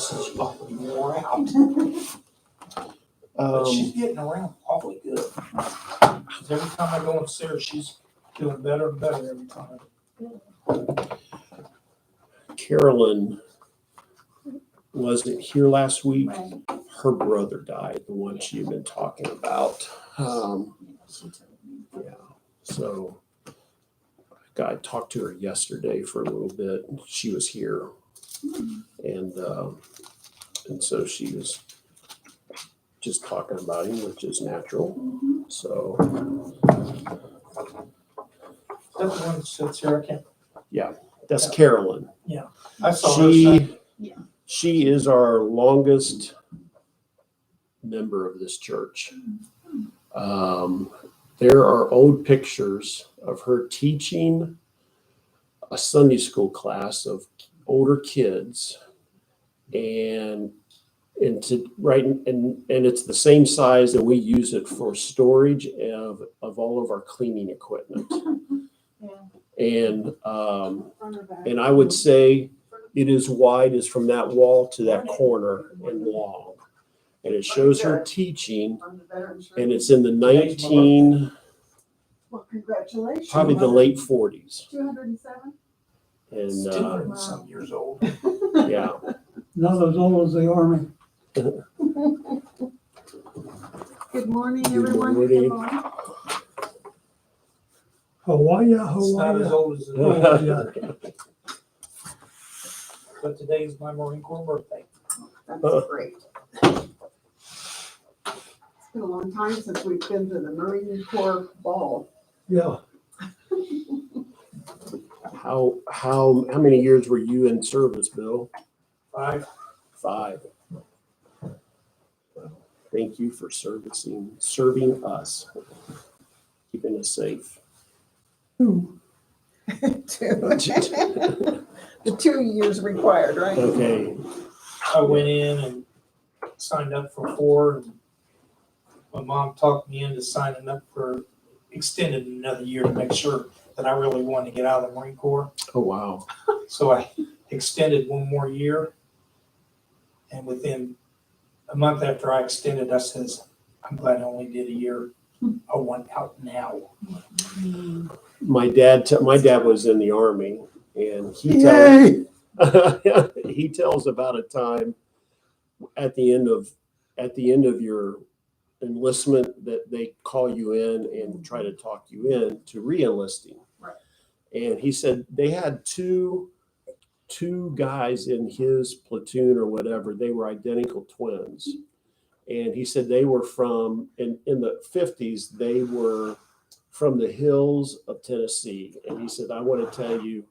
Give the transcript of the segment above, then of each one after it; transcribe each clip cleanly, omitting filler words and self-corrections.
said she's awfully wore out. But she's getting around awfully good. 'Cause every time I go upstairs, she's doing better and better every time. Carolyn wasn't here last week. Right. Her brother died, the one she'd been talking about. Yeah, so I talked to her yesterday for a little bit. She was here, and so she was just talking about him, which is natural. So That's the one that sits here, I can't, that's Carolyn. I saw her Sunday. She is our longest member of this church. There are old pictures of her teaching a Sunday school class of older kids, and it's the same size, and we use it for storage of all of our cleaning equipment. And I would say it is wide as from that wall to that corner and long. And it shows her teaching, and it's in the Well, congratulations. probably the late 40s. 207? And 200 and some years old. yeah, Not as old as the army. Good morning, Good everyone. morning. Hawaii, It's not as Hawaii. old as it Oh, was, yeah. but today is my Marine Corps birthday. That's great. It's been a long time since we've been to the Marine Corps ball. Yeah, how many years were you in service, Bill? 5. 5. Well, thank you for serving us, keeping us safe. Two. The 2 years required, right? Okay, I went in and signed up for 4, and my mom talked me into signing up for extended another year to make sure that I really wanted to get out of the Marine Corps. oh wow, So I extended 1 more year. And within a month after I extended, I says, I'm glad I only did a year. I want out now. my dad was in the Army, and yay! he tells about a time at the end of your enlistment that they call you in and try to talk you in to re-enlisting. Right. And he said they had two guys in his platoon or whatever. They were identical twins. And he said they were from, in the 50s, they were from the hills of Tennessee. And he said, I want to tell you,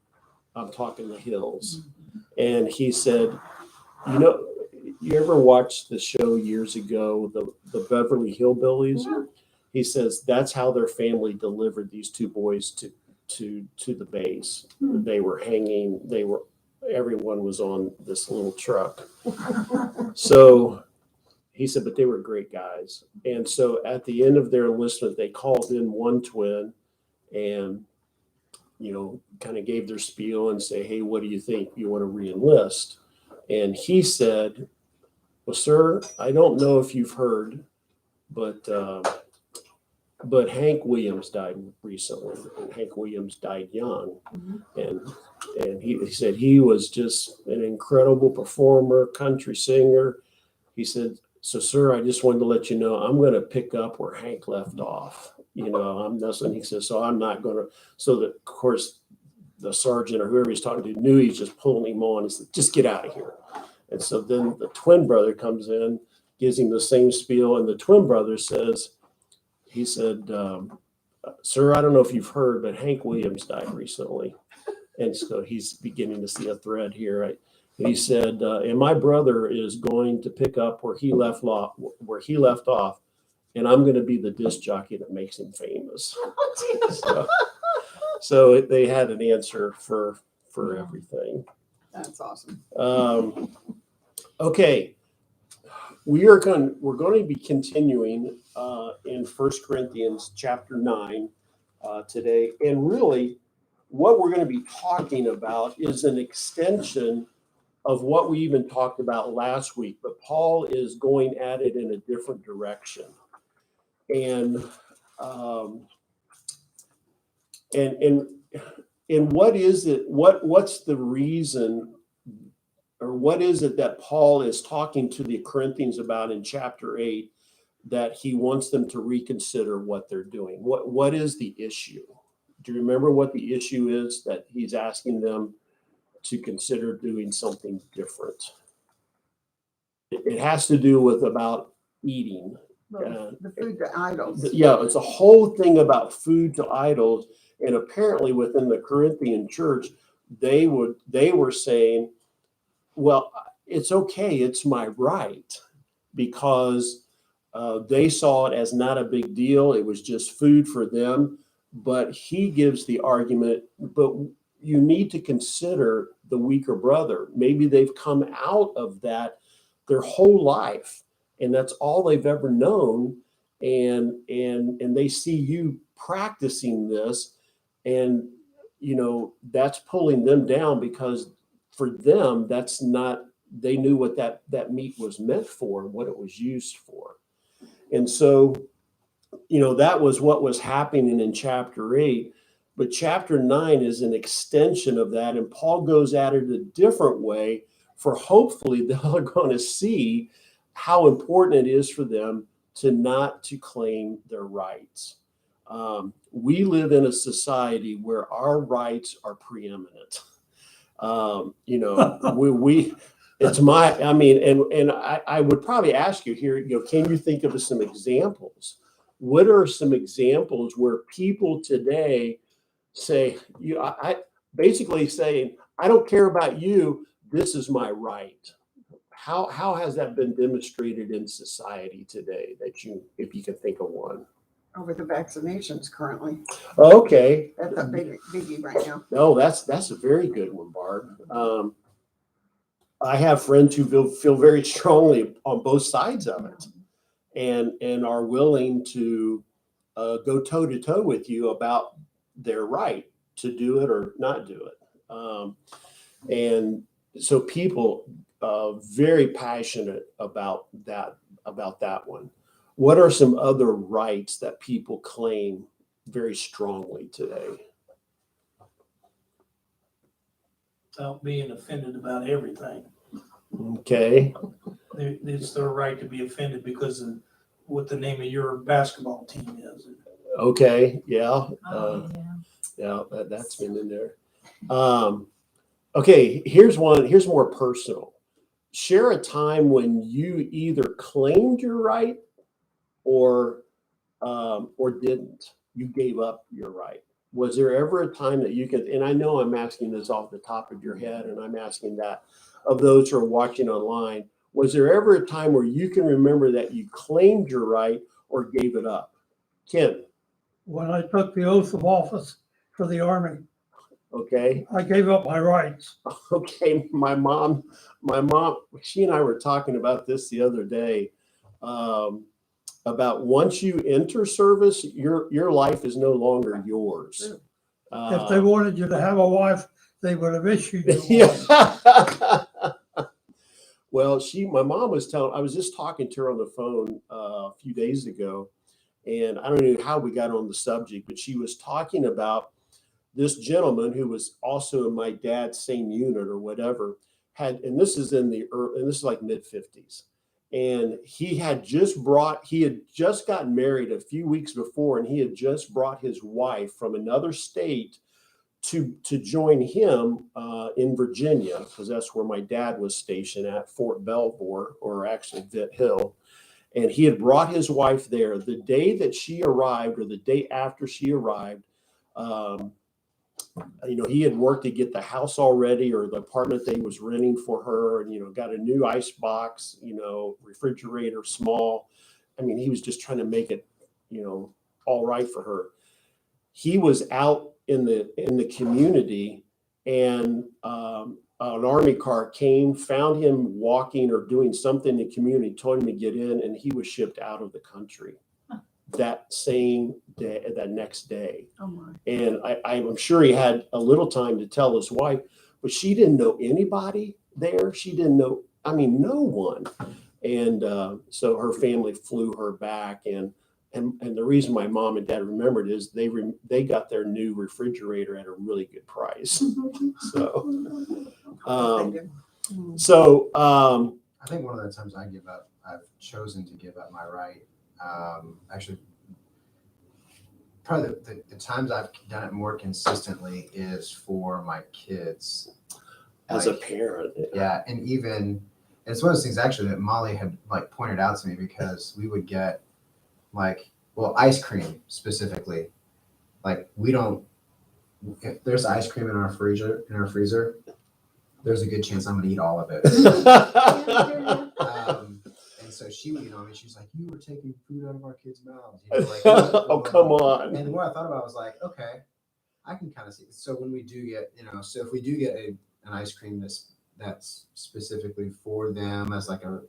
I'm talking the hills. And he said, you ever watched the show years ago, the Beverly Hillbillies? He says that's how their family delivered these 2 boys to the base. They were hanging, everyone was on this little truck. So he said, but they were great guys. And so at the end of their enlistment, they called in one twin and, kind of gave their spiel and say, hey, what do you think? You want to re-enlist? And he said, well, sir, I don't know if you've heard, but Hank Williams died recently. And Hank Williams died young. And he said he was just an incredible performer, country singer. He said, so, sir, I just wanted to let you know I'm going to pick up where Hank left off. He says, so I'm not going to. So, of course, the sergeant or whoever he's talking to knew he's just pulling him on. He said, just get out of here. And so then the twin brother comes in, gives him the same spiel. And the twin brother says, he said, sir, I don't know if you've heard, but Hank Williams died recently. And so he's beginning to see a thread here. Right? He said, and my brother is going to pick up where he left off, and I'm going to be the disc jockey that makes him famous. So they had an answer for everything. That's awesome. Okay, we're going to be continuing in 1 Corinthians chapter 9 today, and really what we're going to be talking about is an extension of what we even talked about last week, but Paul is going at it in a different direction. And and what is it? What's the reason, or what is it that Paul is talking to the Corinthians about in chapter 8 that he wants them to reconsider what they're doing? What is the issue? Do you remember what the issue is that he's asking them to consider doing something different? It has to do with about eating. The food to idols. Yeah, it's a whole thing about food to idols. And apparently within the Corinthian church, they were saying, well, it's okay, it's my right, because they saw it as not a big deal. It was just food for them. But he gives the argument, but you need to consider the weaker brother. Maybe they've come out of that their whole life, and that's all they've ever known. And they see you practicing this, and that's pulling them down, because for them, that's not, they knew what that meat was meant for and what it was used for. And so, that was what was happening in chapter 8. But chapter 9 is an extension of that. And Paul goes at it a different way, for hopefully they're going to see how important it is for them not to claim their rights. We live in a society where our rights are preeminent. It's I would probably ask you here, can you think of some examples? What are some examples where people today say, I basically saying, I don't care about you, this is my right? How has that been demonstrated in society today, if you can think of one? Over the vaccinations currently. Okay. That's a biggie right now. No, that's a very good one, Barb. I have friends who feel very strongly on both sides of it, and are willing to go toe to toe with you about their right to do it or not do it. And so people very passionate about that one. What are some other rights that people claim very strongly today? Without being offended about everything. Okay. It's their right to be offended because of what the name of your basketball team is. Okay. Yeah. Yeah. That's been in there. Okay. Here's more personal. Share a time when you either claimed your right or didn't. You gave up your right. Was there ever a time that you could, and I know I'm asking this off the top of your head, and I'm asking that of those who are watching online, was there ever a time where you can remember that you claimed your right or gave it up? Ken? When I took the oath of office for the Army, Okay. I gave up my rights. Okay. My mom, she and I were talking about this the other day, about once you enter service, your life is no longer yours. If they wanted you to have a wife, they would have issued you one. Yeah. Well, my mom was I was just talking to her on the phone a few days ago, and I don't know how we got on the subject, but she was talking about this gentleman who was also in my dad's same unit or whatever, and this is like mid-50s. And he had just gotten married a few weeks before, and he had just brought his wife from another state to join him in Virginia, because that's where my dad was stationed at, Fort Belvoir, or actually Vitt Hill. And he had brought his wife there. The day that she arrived, or the day after she arrived, he had worked to get the house all ready, or the apartment that he was renting for her, and got a new ice box, refrigerator, small. I mean, he was just trying to make it, all right for her. He was out in the community, and an Army car came, found him walking or doing something in the community, told him to get in, and he was shipped out of the country that same day, that next day. Oh my. And I'm sure he had a little time to tell his wife, but she didn't know anybody. there. She didn't know, I mean, no one. And so her family flew her back. And the reason my mom and dad remembered is they got their new refrigerator at a really good price. So, I think one of the times I've chosen to give up my right. Actually, probably the times I've done it more consistently is for my kids. as a parent. Yeah, and it's one of those things actually that Molly had like pointed out to me, because we would get ice cream specifically. Like if there's ice cream in our freezer, there's a good chance I'm gonna eat all of it. And so she would, she's like, "You were taking food out of our kids' mouths." Oh, come on. And the more I thought about it, I was like, okay, I can kind of see. So when we do get, so if we do get an ice cream that's specifically for them as like a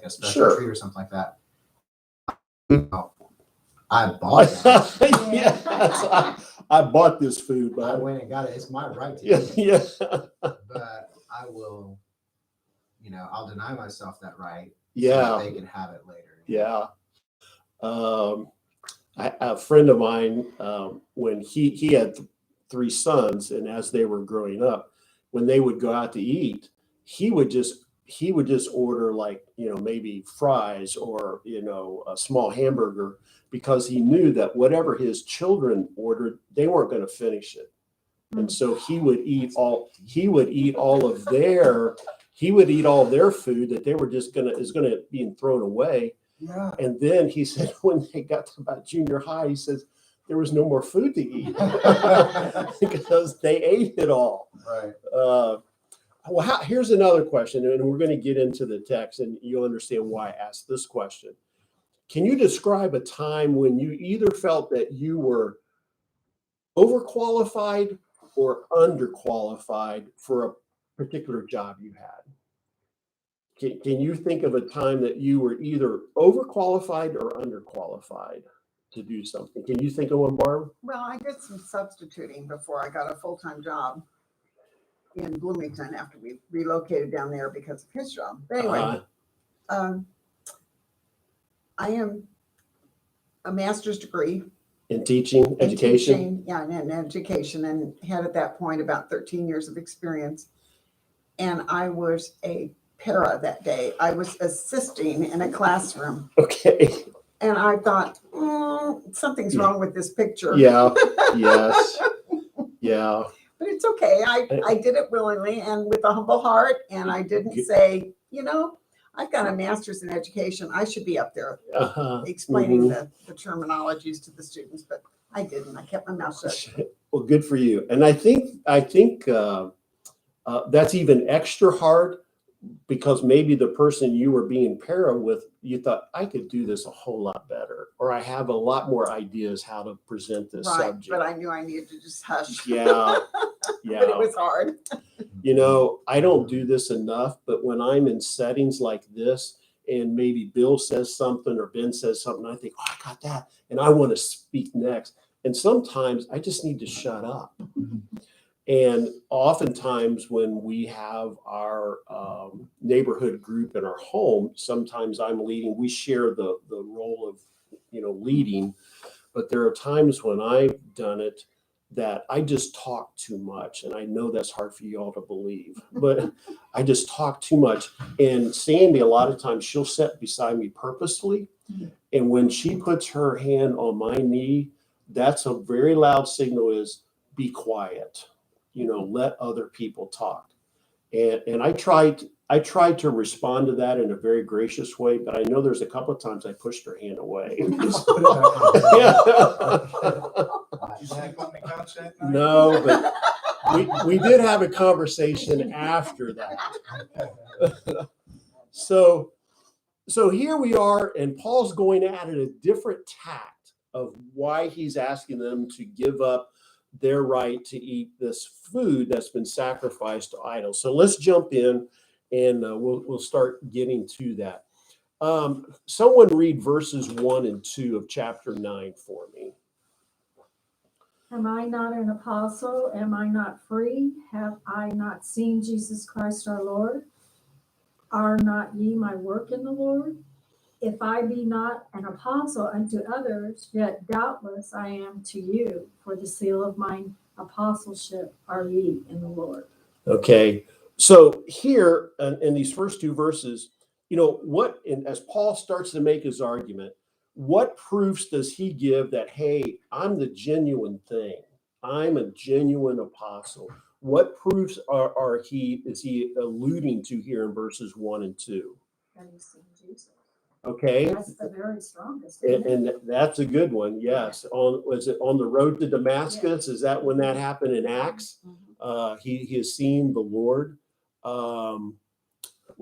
special Sure. treat or something like that, I bought that. Yeah, I bought this food, I but went and got it. It's my right to yeah, eat it. yeah, But I will, I'll deny myself that right. So yeah, that they can have it later. yeah. A friend of mine, when he had three sons, and as they were growing up, when they would go out to eat, he would just order maybe fries or a small hamburger, because he knew that whatever his children ordered, they weren't going to finish it. And so he would eat all of their food that they were just is gonna be thrown away. Yeah. And then he said, when they got to about junior high, he says there was no more food to eat because they ate it all. Right. Well, here's another question, and we're going to get into the text, and you'll understand why I asked this question. Can you describe a time when you either felt that you were overqualified or underqualified for a particular job you had? Can you think of a time that you were either overqualified or underqualified to do something? Can you think of one, Barb? Well, I did some substituting before I got a full-time job in Bloomington after we relocated down there because of his job. But anyway, I am a master's degree In teaching, in education? teaching, yeah, in education, and had at that point about 13 years of experience. And I was a para that day. I was assisting in a classroom. Okay. And I thought, something's wrong with this picture. Yeah. Yes. Yeah. But it's okay. I did it willingly and with a humble heart. And I didn't say, I've got a master's in education. I should be up there explaining the terminologies to the students, but I didn't. I kept my mouth shut. Well, good for you. And I think that's even extra hard, because maybe the person you were being para with, you thought, I could do this a whole lot better, or I have a lot more ideas how to present this Right, subject. but I knew I needed to just hush. Yeah. Yeah. But it was hard. I don't do this enough, but when I'm in settings like this, and maybe Bill says something or Ben says something, I think, I got that, and I want to speak next. And sometimes I just need to shut up. And oftentimes when we have our neighborhood group in our home, sometimes I'm leading. We share the role of, leading. But there are times when I've done it that I just talk too much. And I know that's hard for you all to believe, but I just talk too much. And Sandy, a lot of times she'll sit beside me purposefully. And when she puts her hand on my knee, that's a very loud signal, is be quiet. Let other people talk. And I tried to respond to that in a very gracious way, but I know there's a couple of times I pushed her hand away. No, but we did have a conversation after that. So here we are, and Paul's going at it a different tact of why he's asking them to give up their right to eat this food that's been sacrificed to idols. So let's jump in, and we'll start getting to that. Someone read verses 1 and 2 of chapter 9 for me. Am I not an apostle? Am I not free? Have I not seen Jesus Christ our Lord? Are not ye my work in the Lord? If I be not an apostle unto others, yet doubtless I am to you, for the seal of mine apostleship are ye in the Lord. Okay. So here in these first two verses, as Paul starts to make his argument, what proofs does he give that, hey, I'm the genuine thing? I'm a genuine apostle. What proofs is he alluding to here in verses 1 and 2? That he's seen Jesus. Okay. That's the very strongest. Isn't it? And that's a good one. Yes. Was it on the road to Damascus? Is that when that happened in Acts? He has seen the Lord.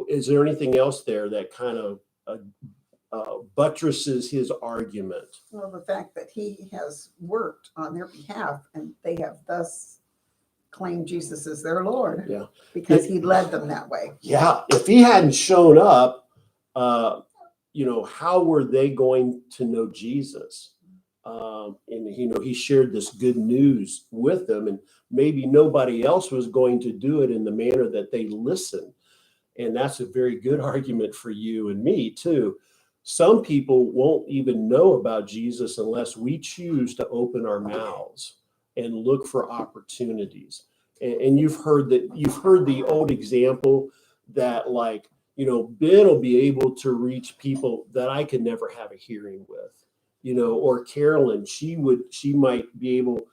Is there anything else there that kind of buttresses his argument? Well, the fact that he has worked on their behalf and they have thus claimed Jesus as their Lord. Yeah. Because he led them that way. Yeah. If he hadn't shown up, how were they going to know Jesus? And he shared this good news with them, and maybe nobody else was going to do it in the manner that they listened. And that's a very good argument for you and me too. Some people won't even know about Jesus unless we choose to open our mouths and look for opportunities. And you've heard the old example that, like, Ben will be able to reach people that I could never have a hearing with, or Carolyn, she would be able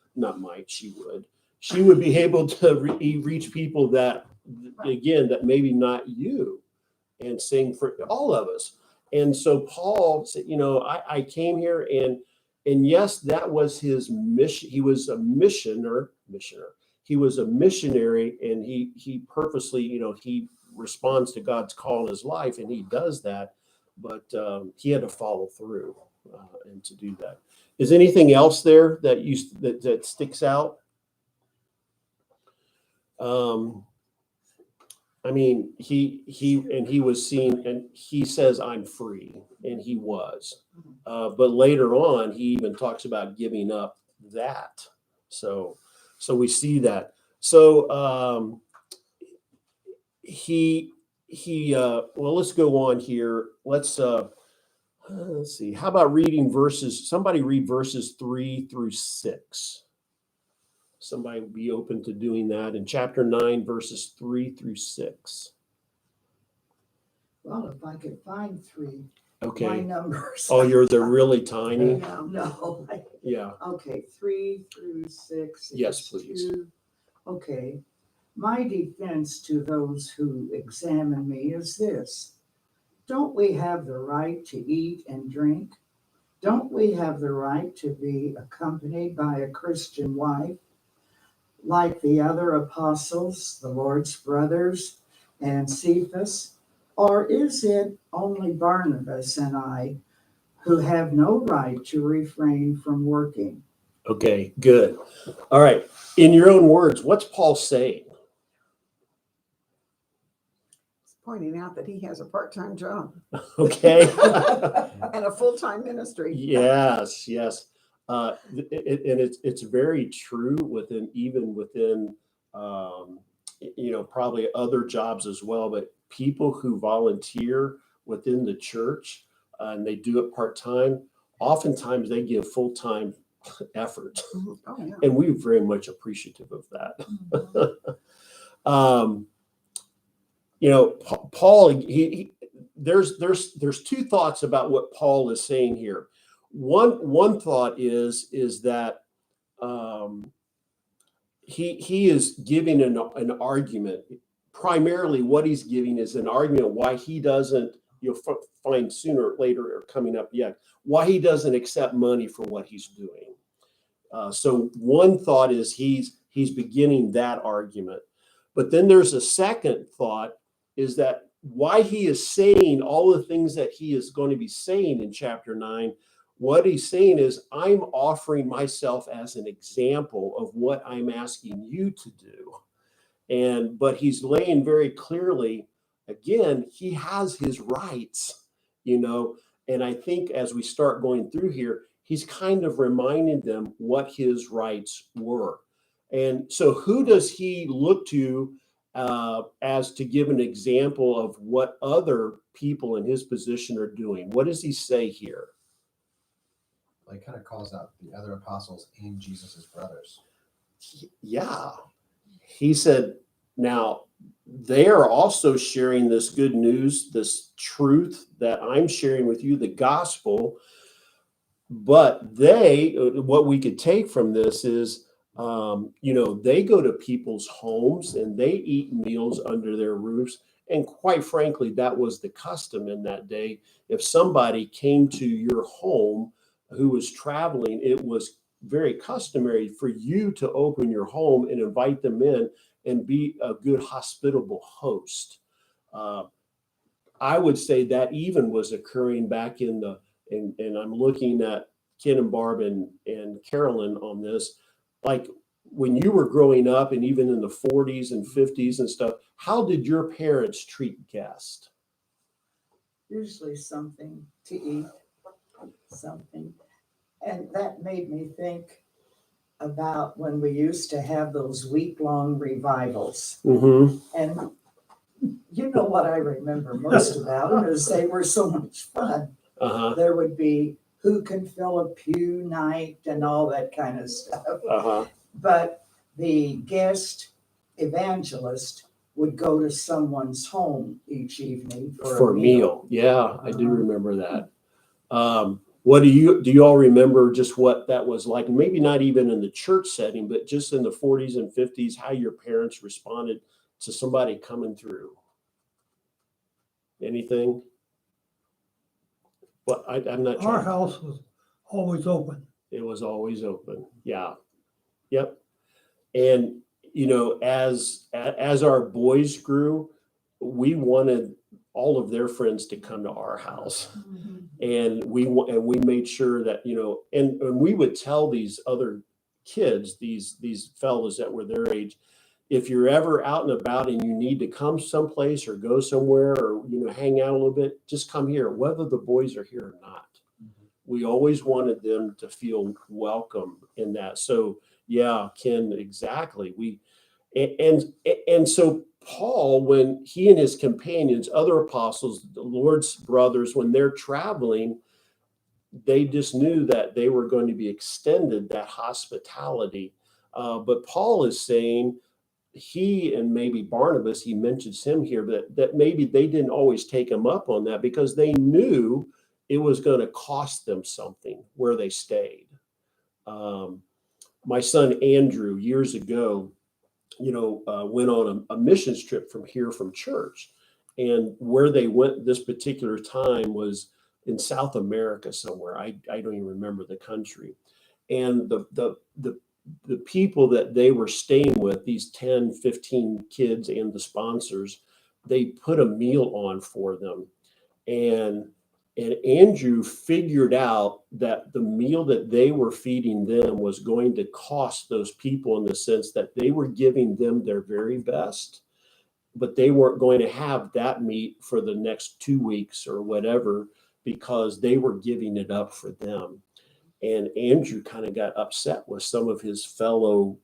to reach people that, again, that maybe not you, and sing for all of us. And so Paul said, I came here and yes, that was his mission. He was a missionary. He was a missionary, and he purposely, he responds to God's call in his life, and he does that, but he had to follow through and to do that. Is anything else there that sticks out? I mean, he was seen, and he says, I'm free, and he was. But later on, he even talks about giving up that. So we see that. So well, let's go on here. Let's see. How about reading verses? Somebody read verses 3 through 6. Somebody be open to doing that in chapter 9, verses 3 through 6. Well, if I could find three, Okay. my numbers. Oh, they're really tiny. No. Yeah. Okay, 3 through 6. Yes, please. 2. Okay. My defense to those who examine me is this: don't we have the right to eat and drink? Don't we have the right to be accompanied by a Christian wife, like the other apostles, the Lord's brothers, and Cephas? Or is it only Barnabas and I who have no right to refrain from working? Okay, good. All right. In your own words, what's Paul saying? He's pointing out that he has a part-time job Okay. and a full-time ministry. Yes. And it's very true within probably other jobs as well, but people who volunteer within the church and they do it part-time, oftentimes they give full-time effort. Oh, yeah. And we're very much appreciative of that. Paul, there's two thoughts about what Paul is saying here. One thought is that he is giving an argument. Primarily, what he's giving is an argument why he doesn't. You'll find sooner or later, or coming up yet, why he doesn't accept money for what he's doing. So one thought is he's beginning that argument. But then there's a second thought, is that why he is saying all the things that he is going to be saying in chapter 9, what he's saying is, I'm offering myself as an example of what I'm asking you to do. But he's laying very clearly, again, he has his rights, and I think as we start going through here, he's kind of reminding them what his rights were. And so who does he look to as to give an example of what other people in his position are doing? What does he say here? Like, kind of calls out the other apostles and Jesus's brothers. Yeah. He said, now they are also sharing this good news, this truth that I'm sharing with you, the gospel. But they, what we could take from this is, they go to people's homes and they eat meals under their roofs. And quite frankly, that was the custom in that day. If somebody came to your home who was traveling, it was very customary for you to open your home and invite them in and be a good hospitable host. I would say that even was occurring back in the, and I'm looking at Ken and Barb and Carolyn on this, like when you were growing up and even in the 40s and 50s and stuff, how did your parents treat guests? Usually something to eat, something. And that made me think about when we used to have those week-long revivals. Mm-hmm. And you know what I remember most about them is they were so much fun. Uh-huh. There would be who can fill a pew night and all that kind of stuff. Uh-huh. But the guest evangelist would go to someone's home each evening For a meal. Yeah, I do Uh-huh. remember that. What do you all remember just what that was like? Maybe not even in the church setting, but just in the 40s and 50s, how your parents responded to somebody coming through? Anything? Well, I'm not Our trying. house was always open. It was always open. Yeah. Yep. And as our boys grew, we wanted all of their friends to come to our house. And we made sure that, and we would tell these other kids, these fellows that were their age, if you're ever out and about and you need to come someplace or go somewhere or, hang out a little bit, just come here, whether the boys are here or not. We always wanted them to feel welcome in that. So yeah, Ken, exactly. And so Paul, when he and his companions, other apostles, the Lord's brothers, when they're traveling, they just knew that they were going to be extended that hospitality. But Paul is saying he and maybe Barnabas, he mentions him here, that maybe they didn't always take him up on that because they knew it was going to cost them something where they stayed. My son Andrew, years ago, went on a missions trip from church, and where they went this particular time was in South America somewhere. I don't even remember the country. And the people that they were staying with, these 10, 15 kids and the sponsors, they put a meal on for them. And Andrew figured out that the meal that they were feeding them was going to cost those people in the sense that they were giving them their very best, but they weren't going to have that meat for the next 2 weeks or whatever because they were giving it up for them. And Andrew kind of got upset with some of his fellow,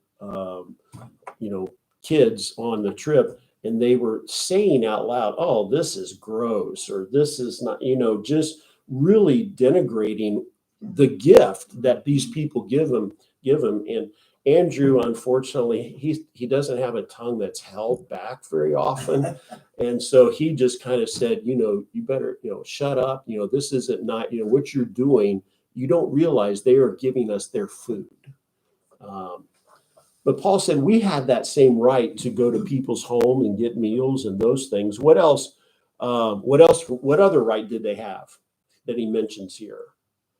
kids on the trip. And they were saying out loud, oh, this is gross, or this is not, just really denigrating the gift that these people give him. And Andrew, unfortunately, he doesn't have a tongue that's held back very often. And so he just kind of said, you better, shut up. This isn't not, what you're doing. You don't realize they are giving us their food. But Paul said we had that same right to go to people's home and get meals and those things. What else? What other right did they have that he mentions here?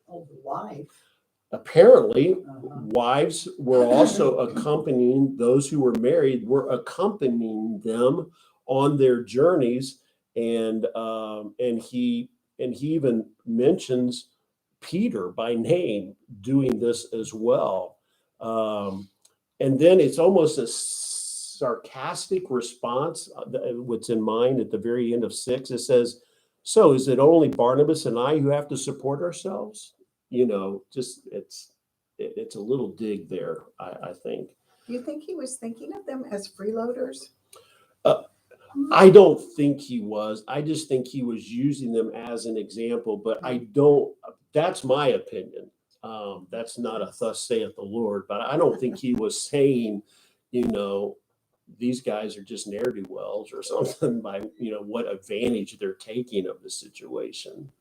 Oh, life. Apparently, Uh-huh. wives were also accompanying those who were married, were accompanying them on their journeys. And he even mentions Peter by name doing this as well. And then it's almost a sarcastic response. What's in mind at the very end of 6, it says, so is it only Barnabas and I who have to support ourselves? just it's a little dig there, I think. Do you think he was thinking of them as freeloaders? I don't think he was. I just think he was using them as an example, but that's my opinion. That's not a thus saith the Lord, but I don't think he was saying, these guys are just ne'er-do-wells or something by, what advantage they're taking of the situation.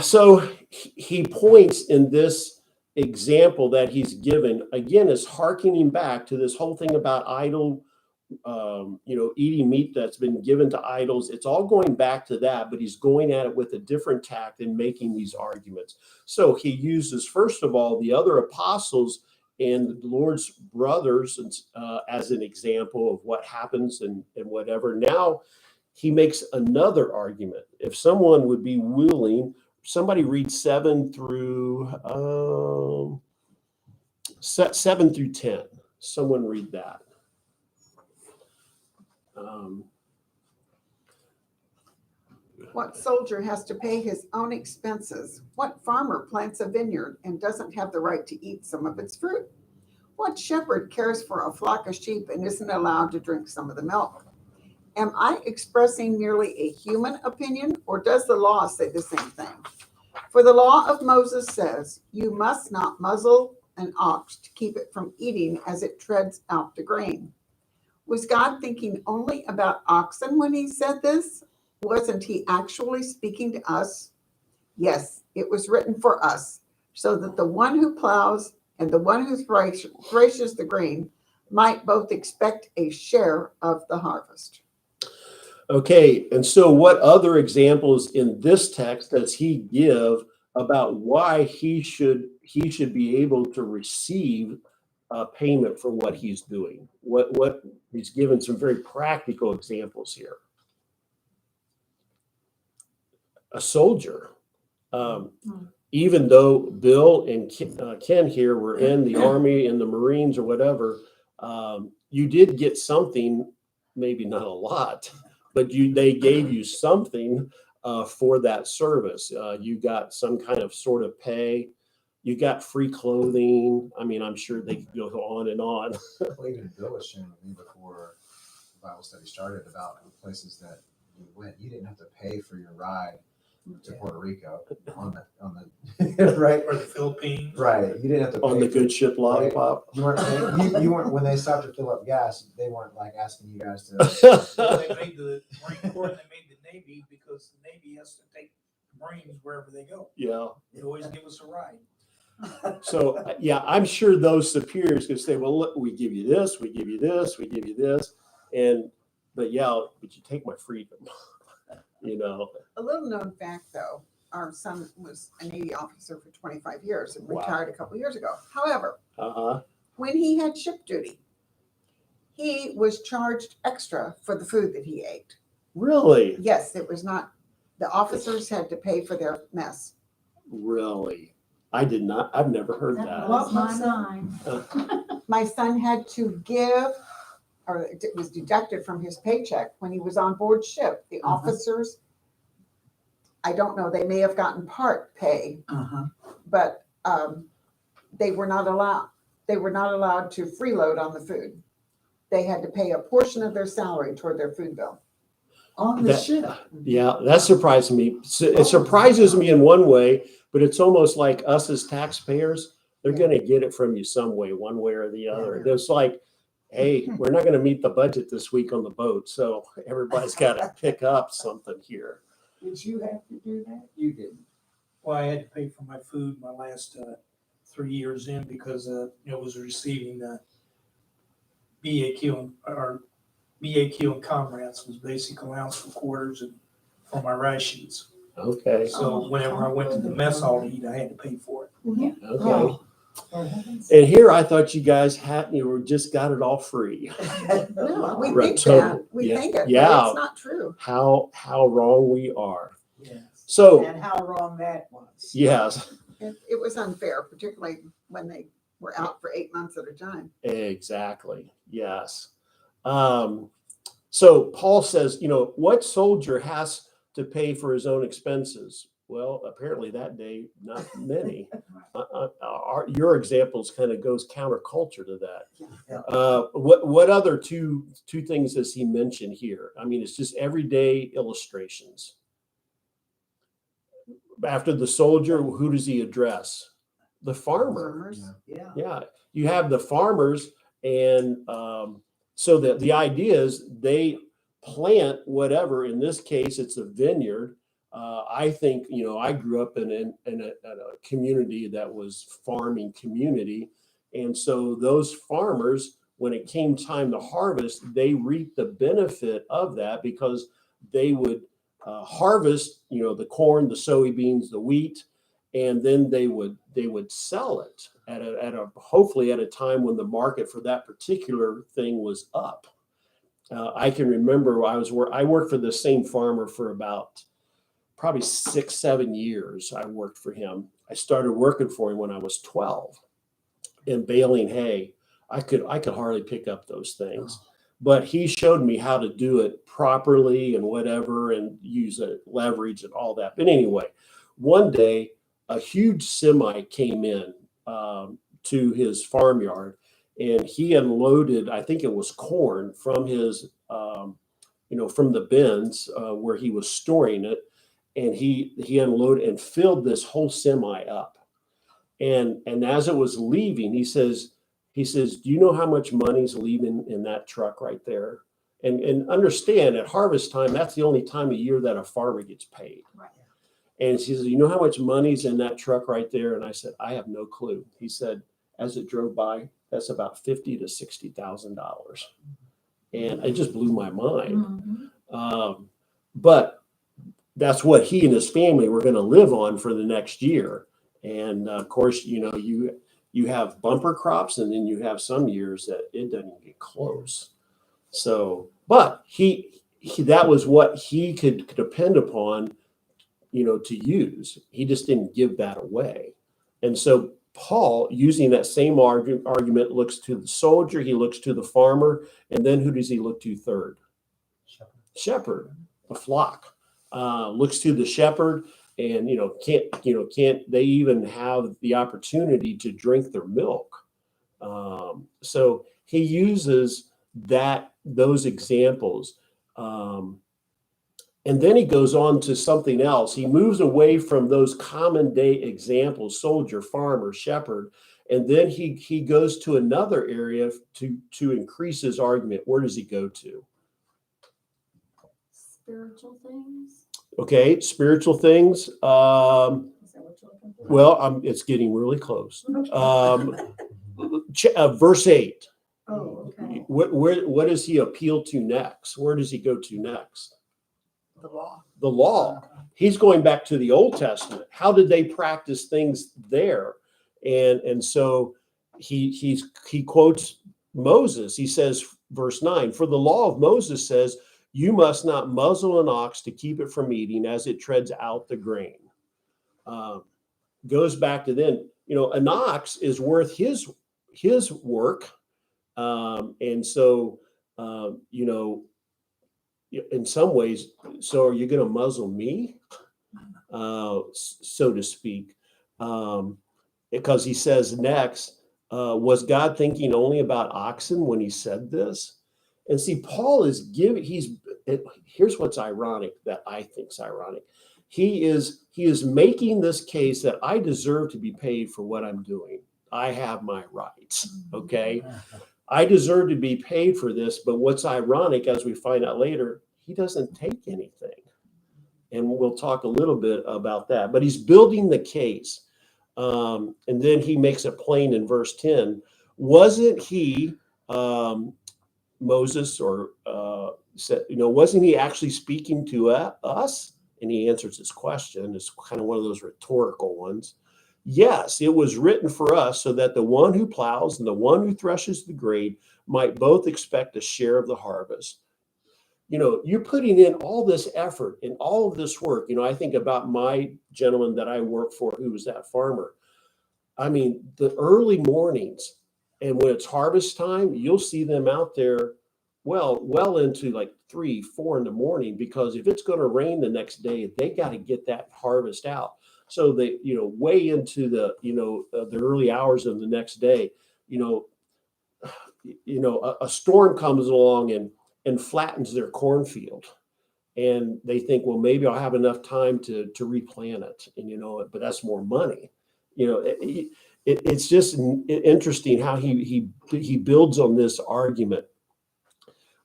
So he points in this example that he's given, again, is hearkening back to this whole thing about idol, eating meat that's been given to idols. It's all going back to that, but he's going at it with a different tact and making these arguments. So he uses, first of all, the other apostles and the Lord's brothers as an example of what happens and whatever. Now he makes another argument. If someone would be willing, somebody read 7 through 10. Someone read that. What soldier has to pay his own expenses? What farmer plants a vineyard and doesn't have the right to eat some of its fruit? What shepherd cares for a flock of sheep and isn't allowed to drink some of the milk? Am I expressing merely a human opinion, or does the law say the same thing? For the law of Moses says, you must not muzzle an ox to keep it from eating as it treads out the grain. Was God thinking only about oxen when he said this? Wasn't he actually speaking to us? Yes, it was written for us, so that the one who plows and the one who threshes the grain might both expect a share of the harvest. Okay, and so what other examples in this text does he give about why he should be able to receive payment for what he's doing? What he's given some very practical examples here. A soldier, even though Bill and Ken here were in the Army and the Marines or whatever, you did get something, maybe not a lot, but they gave you something for that service. You got some kind of sort of pay. You got free clothing. I mean, I'm sure they could go on and on. Well, even Bill was sharing with me before the Bible study started about the places that you went. You didn't have to pay for your ride to Puerto Rico on the right, Or the Philippines. right. You didn't have to pay On the good ship lollipop. You weren't paying, you weren't when they stopped to fill up gas. They weren't like asking you guys to. Well, they made the Marine Corps and they made the Navy because the Navy has to take the Marines wherever they go. Yeah. They always give us a ride. So yeah, I'm sure those superiors could say, well, look, we give you this, we give you this, we give you this. But you take my freedom, A little known fact, though, our son was a Navy officer for 25 years and Wow. retired a couple years ago. However, Uh-huh. when he had ship duty, he was charged extra for the food that he ate. Really? Yes, it was not, the officers had to pay for their mess. Really? I've never heard That that. blows my mind. My son had to give, or it was deducted from his paycheck when he was on board ship. The officers, I don't know, they may have gotten part pay, but they were not allowed. They were not allowed to freeload on the food. They had to pay a portion of their salary toward their food bill. On the That- ship. Yeah, that surprised me. It surprises me in one way, but it's almost like us as taxpayers, they're going to get it from you some way, one way or the other. It's like, hey, we're not going to meet the budget this week on the boat, so everybody's got to pick up something here. Did you have to do that? You didn't. Well, I had to pay for my food my last 3 years in because it was receiving BAQ and Comrades was basic allowance for quarters and for my rations. Okay. So whenever I went to the mess hall to eat, I had to pay for it. Okay. And here I thought you guys just got it all free. No, we Right, think so, that. We yeah, think it, yeah. but it's not true. How wrong we are. Yes. So And how wrong that was. yes, It was unfair, particularly when they were out for 8 months at a time. exactly. Yes. So Paul says, what soldier has to pay for his own expenses? Well, apparently that day, not many. Your examples kind of goes counterculture to that. What other two things does he mention here? I mean, it's just everyday illustrations. After the soldier, who does he address? The farmer. Farmers, yeah. Yeah, you have the farmers, and so the idea is they plant whatever. In this case, it's a vineyard. I think, I grew up in a community that was farming community, and so those farmers, when it came time to harvest, they reaped the benefit of that because they would harvest, the corn, the soybeans, the wheat, and then they would sell it at a hopefully at a time when the market for that particular thing was up. I can remember I worked for the same farmer for about probably 6-7 years. I worked for him. I started working for him when I was 12 and baling hay. I could hardly pick up those things, but he showed me how to do it properly and whatever, and use leverage and all that. But anyway, one day a huge semi came in to his farmyard, and he unloaded, I think it was corn from his, from the bins where he was storing it. And he unloaded and filled this whole semi up. And as it was leaving, he says, do you know how much money's leaving in that truck right there? And understand, at harvest time, that's the only time of year that a farmer gets paid. Right. And he says, you know how much money's in that truck right there? And I said, I have no clue. He said, as it drove by, that's about $50,000 to $60,000. And it just blew my mind. But that's what he and his family were going to live on for the next year. And of course, you have bumper crops, and then you have some years that it doesn't even get close. So, but he that was what he could depend upon, to use. He just didn't give that away. And so Paul, using that same argument, looks to the soldier, he looks to the farmer, and then who does he look to third? Shepherd, the flock. Looks to the shepherd, and can't they even have the opportunity to drink their milk? So he uses those examples, and then he goes on to something else. He moves away from those common day examples: soldier, farmer, shepherd, and then he goes to another area to increase his argument. Where does he go to? Spiritual things. Okay, spiritual things. Is that what you're looking for? Well, it's getting really close. Verse 8. Oh, okay. What does he appeal to next? Where does he go to next? The law. The law. He's going back to the Old Testament. How did they practice things there? And so he quotes Moses. He says, verse 9, for the law of Moses says, you must not muzzle an ox to keep it from eating as it treads out the grain. Goes back to then, an ox is worth his work. And so, in some ways, so are you going to muzzle me? So to speak. Because he says next, was God thinking only about oxen when he said this? And see, Paul is here's what's ironic, that I think's ironic. He is making this case that I deserve to be paid for what I'm doing. I have my rights. Okay. I deserve to be paid for this. But what's ironic, as we find out later, he doesn't take anything. And we'll talk a little bit about that. But he's building the case. And then he makes it plain in verse 10. Wasn't he, Moses, or said, wasn't he actually speaking to us? And he answers this question. It's kind of one of those rhetorical ones. Yes, it was written for us so that the one who plows and the one who threshes the grain might both expect a share of the harvest. You're putting in all this effort and all of this work. I think about my gentleman that I work for, who was that farmer. I mean, the early mornings, and when it's harvest time, you'll see them out there well into like 3, 4 in the morning, because if it's going to rain the next day, they got to get that harvest out. So they, way into the, the early hours of the next day, a storm comes along and flattens their cornfield. And they think, well, maybe I'll have enough time to replant it, and but that's more money. It's just interesting how he builds on this argument.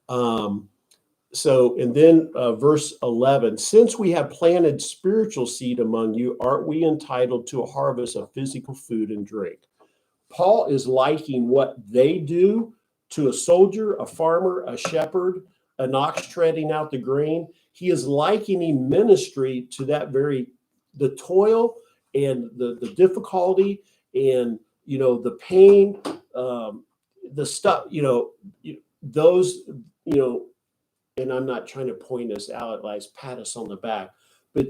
So, and then verse 11, since we have planted spiritual seed among you, aren't we entitled to a harvest of physical food and drink? Paul is liking what they do to a soldier, a farmer, a shepherd, an ox treading out the grain. He is likening ministry to that the toil and the difficulty and, the pain, the stuff, those, and I'm not trying to point us out, like pat us on the back, but,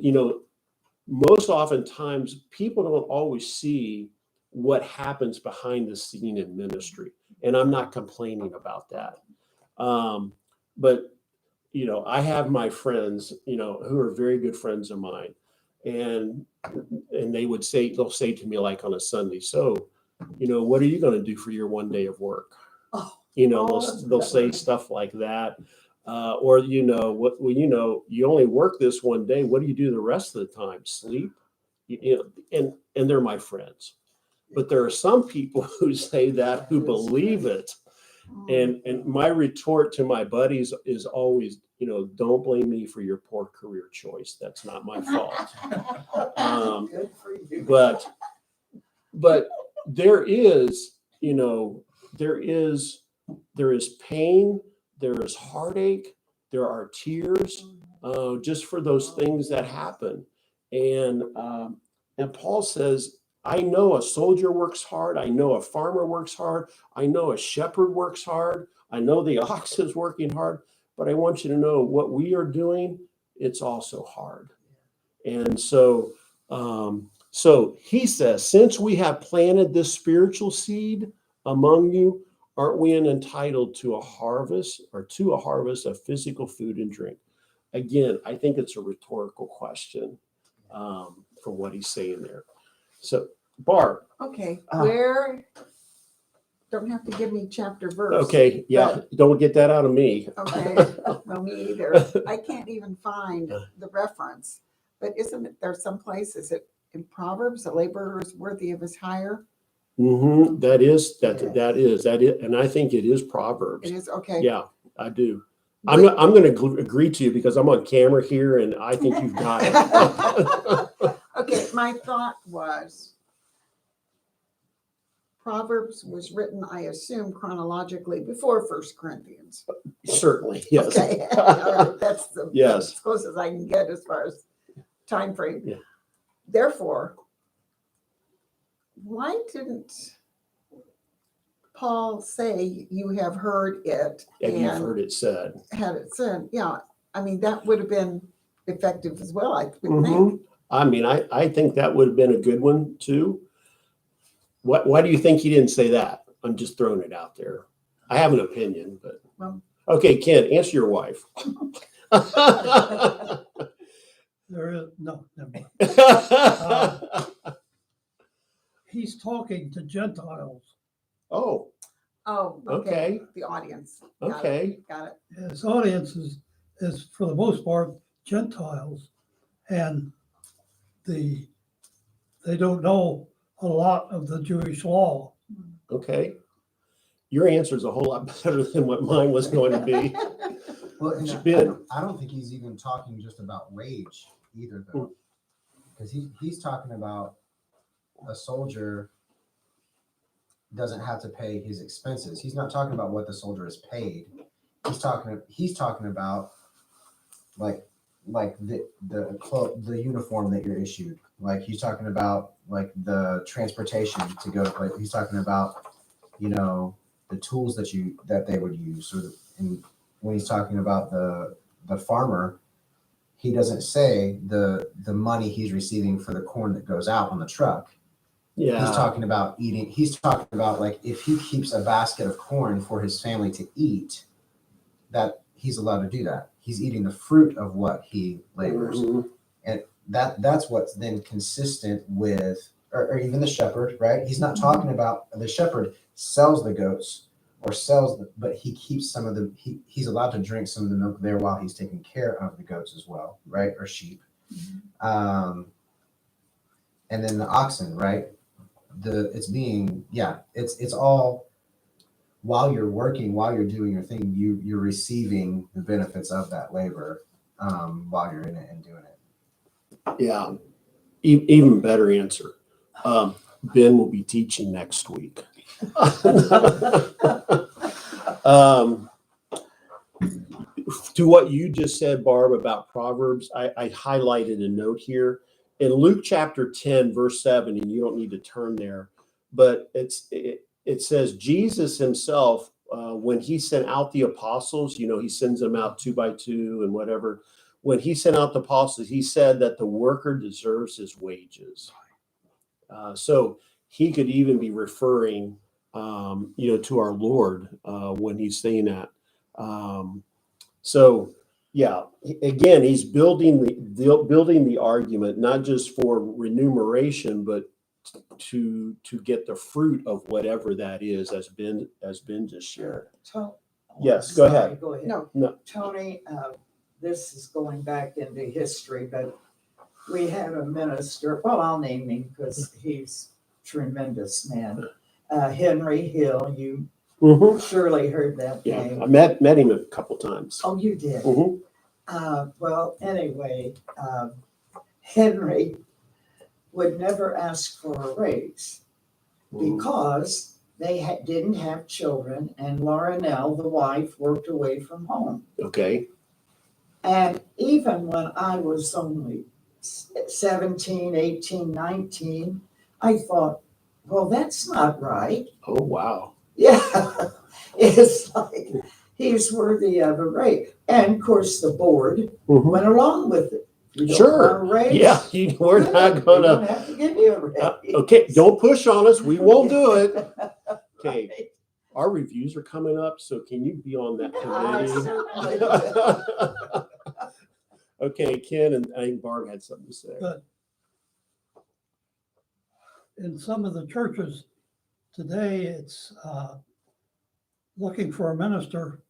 most oftentimes people don't always see what happens behind the scene in ministry. And I'm not complaining about that. But, I have my friends, who are very good friends of mine, and they'll say to me, like on a Sunday, so, what are you going to do for your one day of work? Oh. They'll say stuff like that. Or, you only work this one day. What do you do the rest of the time? Sleep? And they're my friends. But there are some people who say that, who believe it. And my retort to my buddies is always, don't blame me for your poor career choice. That's not my fault. Good for you. But there is pain, there is heartache, there are tears, just for those things that happen. And Paul says, I know a soldier works hard. I know a farmer works hard. I know a shepherd works hard. I know the ox is working hard. But I want you to know what we are doing, it's also hard. And so he says, since we have planted this spiritual seed among you, aren't we entitled to a harvest of physical food and drink? Again, I think it's a rhetorical question for what he's saying there. So, Barb. Okay, where, don't have to give me chapter verse. Okay, yeah, don't get that out of me. Okay, well, me either. I can't even find the reference. But isn't it, there some places in Proverbs, a laborer is worthy of his hire? Mm-hmm. That is, and I think it is Proverbs. It is, okay. Yeah, I do. I'm going to agree to you because I'm on camera here, and I think you've got it. Okay, my thought was Proverbs was written, I assume, chronologically before 1 Corinthians. Certainly, yes. Okay, that's Yes. as close as I can get as far as time frame. Yeah. Therefore, why didn't Paul say, you have heard it And you've heard it said. had it said? Yeah, I mean, that would have been effective as well, I would think. Mhm. I mean, I think that would have been a good one too. Why do you think he didn't say that? I'm just throwing it out there. I have an opinion, but Well- okay, Ken, answer your wife. There is, no, never mind. He's talking to Gentiles. Oh, Oh, okay, the audience. Got it, okay. Got it. His audience is for the most part Gentiles, and they don't know a lot of the Jewish law. Okay. Your answer is a whole lot better than what mine was going to be. Well, and It's been- I don't think he's even talking just about wage either, though, because he's talking about a soldier doesn't have to pay his expenses. He's not talking about what the soldier is paid. He's talking about like the uniform that you're issued. Like he's talking about like the transportation to go. Like he's talking about the tools that they would use. And when he's talking about the farmer, he doesn't say the money he's receiving for the corn that goes out on the truck. Yeah. He's talking about eating. He's talking about like if he keeps a basket of corn for his family to eat, that he's allowed to do that. He's eating the fruit of what he labors. Mhm. And that's what's then consistent with, or even the shepherd, right? He's not talking about the shepherd sells the goats or but he keeps some of he's allowed to drink some of the milk there while he's taking care of the goats as well, right? Or sheep. And then the oxen, right? It's all while you're working, while you're doing your thing, you're receiving the benefits of that labor while you're in it and doing it. Yeah. Even better answer. Ben will be teaching next week. To what you just said, Barb, about Proverbs, I highlighted a note here. In Luke chapter 10, verse 7, and you don't need to turn there, but it says Jesus himself, when he sent out the apostles, he sends them out 2 by 2 and whatever. When he sent out the apostles, he said that the worker deserves his wages. So he could even be referring, to our Lord when he's saying that. So yeah, again, he's building the argument not just for remuneration, but to get the fruit of whatever that is, as Ben just shared. Yes, go ahead. Go ahead. No. Tony, this is going back into history, but we had a minister, well, I'll name him because he's a tremendous man. Henry Hill, you Mm-hmm. surely heard that Yeah, name. I met him a couple times. Oh, you did? Mm-hmm. Well, anyway, Henry would never ask for a raise because they didn't have children, and Laurinell, the wife, worked away from home. Okay. And even when I was only 17, 18, 19, I thought, well, that's not right. Oh, wow. Yeah, it's like he's worthy of a raise. And of course, the board Mhm. went along with it. You don't Sure. want a raise? Yeah, we're not We gonna. don't have to give you a raise. Okay, don't push on us. We won't do it. Okay, our reviews are coming up, so can you be on that I certainly committee? Okay, Ken, and I think Barb had something to say. But in some of the churches today, it's looking for a minister.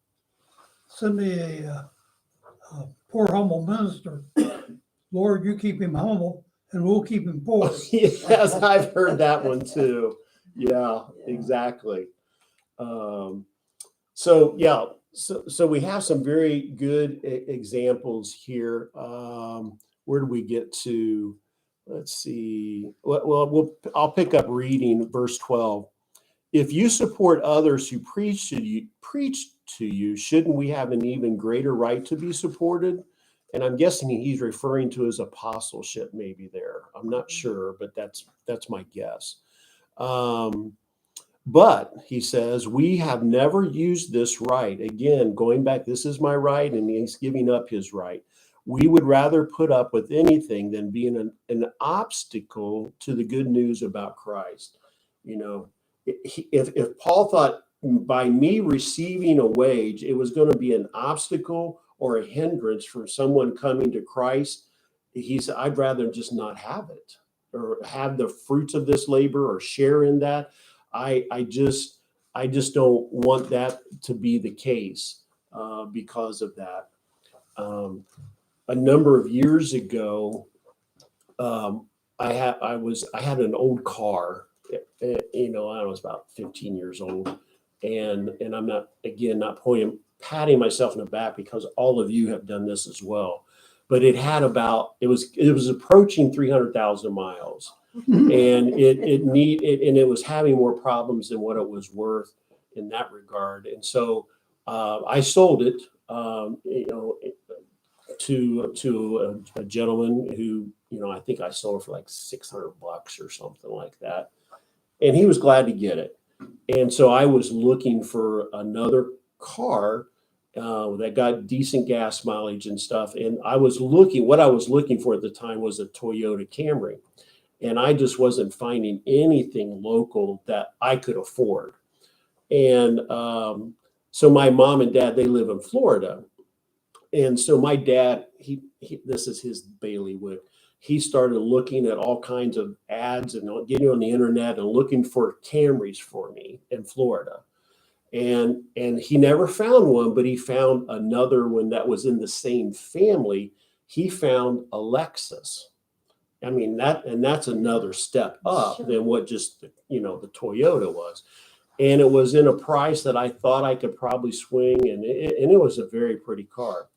Send me a poor, humble minister. Lord, you keep him humble and we'll keep him poor. Yes, I've heard that one too. Yeah, exactly. So we have some very good examples here. Where do we get to? Let's see. Well, I'll pick up reading verse 12. If you support others who preach to you, shouldn't we have an even greater right to be supported? And I'm guessing he's referring to his apostleship maybe there. I'm not sure, but that's my guess. But he says, we have never used this right. Again, going back, this is my right, and he's giving up his right. We would rather put up with anything than being an obstacle to the good news about Christ. If Paul thought by me receiving a wage, it was going to be an obstacle or a hindrance for someone coming to Christ, he said, I'd rather just not have it or have the fruits of this labor or share in that. I just don't want that to be the case because of that. A number of years ago, I had an old car. I was about 15 years old, and I'm not patting myself in the back because all of you have done this as well. But it was approaching 300,000 miles, and it was having more problems than what it was worth in that regard. And so I sold it, to a gentleman who, I think I sold it for like $600 or something like that. And he was glad to get it. And so I was looking for another car that got decent gas mileage and stuff. And what I was looking for at the time was a Toyota Camry. And I just wasn't finding anything local that I could afford. And so my mom and dad, they live in Florida. And so my dad, he this is his bailiwick. He started looking at all kinds of ads and getting on the internet and looking for Camrys for me in Florida. And he never found one, but he found another one that was in the same family. He found a Lexus. I mean, that's another step up Sure. than what just the Toyota was. And it was in a price that I thought I could probably swing, and it was a very pretty car.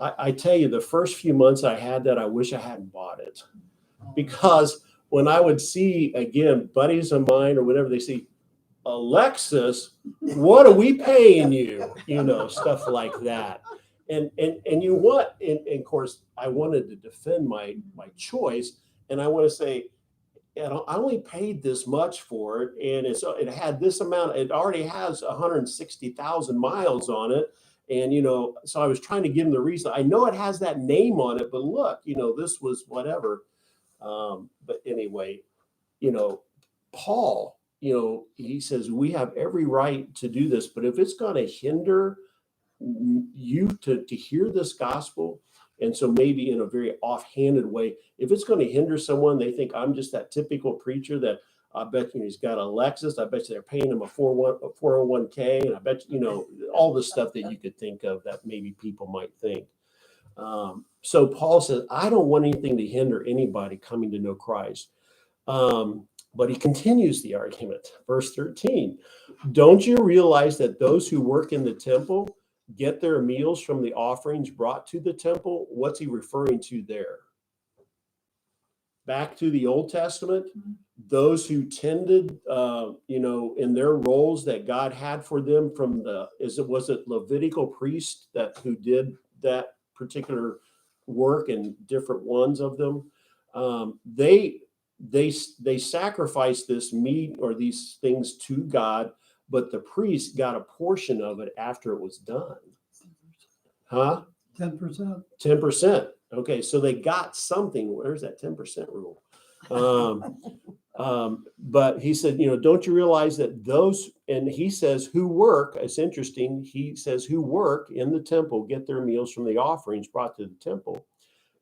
I tell you, the first few months I had that, I wish I hadn't bought it, because when I would see, again, buddies of mine or whatever, they see a Lexus, what are we paying you? Stuff like that. And of course, I wanted to defend my choice, and I want to say, I only paid this much for it, and it had this amount. It already has 160,000 miles on it. And, so I was trying to give him the reason. I know it has that name on it, but look, this was whatever. But anyway, Paul, he says, we have every right to do this, but if it's going to hinder you to hear this gospel, and so maybe in a very offhanded way, if it's going to hinder someone, they think I'm just that typical preacher that I bet he's got a Lexus. I bet you they're paying him a 401k. And I bet all the stuff that you could think of that maybe people might think. So Paul says, I don't want anything to hinder anybody coming to know Christ. But he continues the argument. Verse 13, don't you realize that those who work in the temple get their meals from the offerings brought to the temple? What's he referring to there? Back to the Old Testament, those who tended, in their roles that God had for them from was it Levitical priest who did that particular work, and different ones of them, they sacrificed this meat or these things to God, but the priest got a portion of it after it was done. 10%. 10%. Okay, so they got something. Where's that 10% rule? But he said, don't you realize that those, and he says, who work, it's interesting, he says, who work in the temple get their meals from the offerings brought to the temple.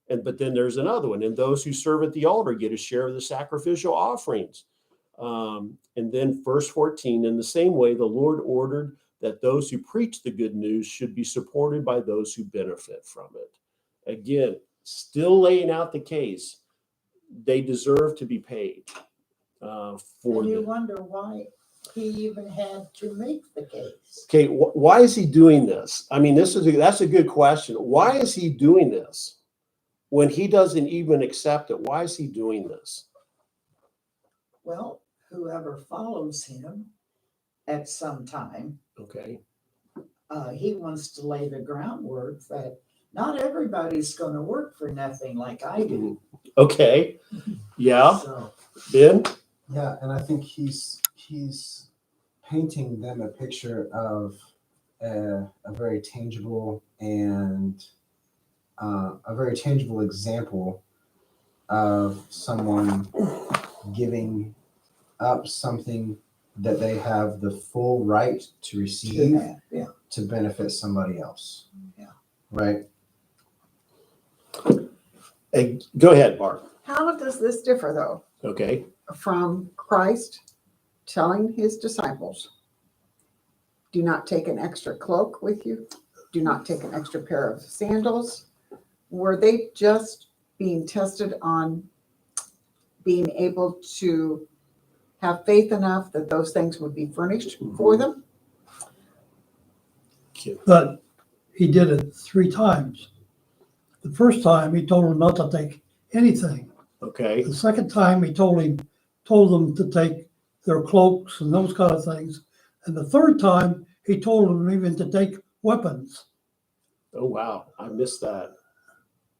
But then there's another one, and those who serve at the altar get a share of the sacrificial offerings. And then verse 14, in the same way, the Lord ordered that those who preach the good news should be supported by those who benefit from it. Again, still laying out the case. They deserve to be paid for And you them. wonder why he even had to make the case. Okay, why is he doing this? I mean, that's a good question. Why is he doing this when he doesn't even accept it? Why is he doing this? Well, whoever follows him at some time, Okay. he wants to lay the groundwork that not everybody's going to work for nothing like I do. Okay. Yeah. So, Ben? Yeah, and I think he's painting them a picture of a very tangible and a very tangible example of someone giving up something that they have the full right to receive yeah. to benefit somebody else. Yeah. Right? Hey, go ahead, Barb. How does this differ, though, Okay. from Christ telling his disciples, do not take an extra cloak with you, do not take an extra pair of sandals? Were they just being tested on being able to have faith enough that those things would be furnished for them? But he did it 3 times. The first time he told them not to take anything. Okay. The second time he told them to take their cloaks and those kind of things. And the third time he told them even to take weapons. Oh, wow. I missed that.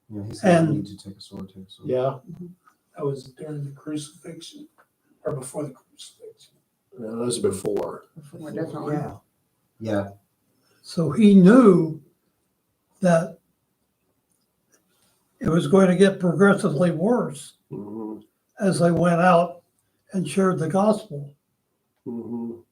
Yeah, he said And- you need to take a sword too. So. Yeah. That was during the crucifixion or before the crucifixion. No, that was before. More definitely. Yeah. Yeah. So he knew that it was going to get progressively worse Mhm. as they went out and shared the gospel. Mhm.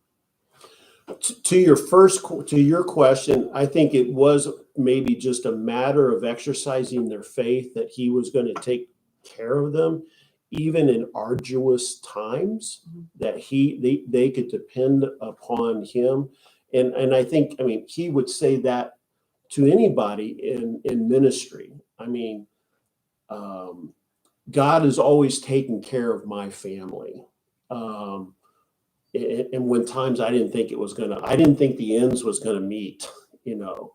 To your question, I think it was maybe just a matter of exercising their faith that he was going to take care of them, even in arduous times, that they could depend upon him. And I think, I mean, he would say that to anybody in ministry. I mean, God is always taking care of my family. And when times I didn't think I didn't think the ends was gonna meet, you know.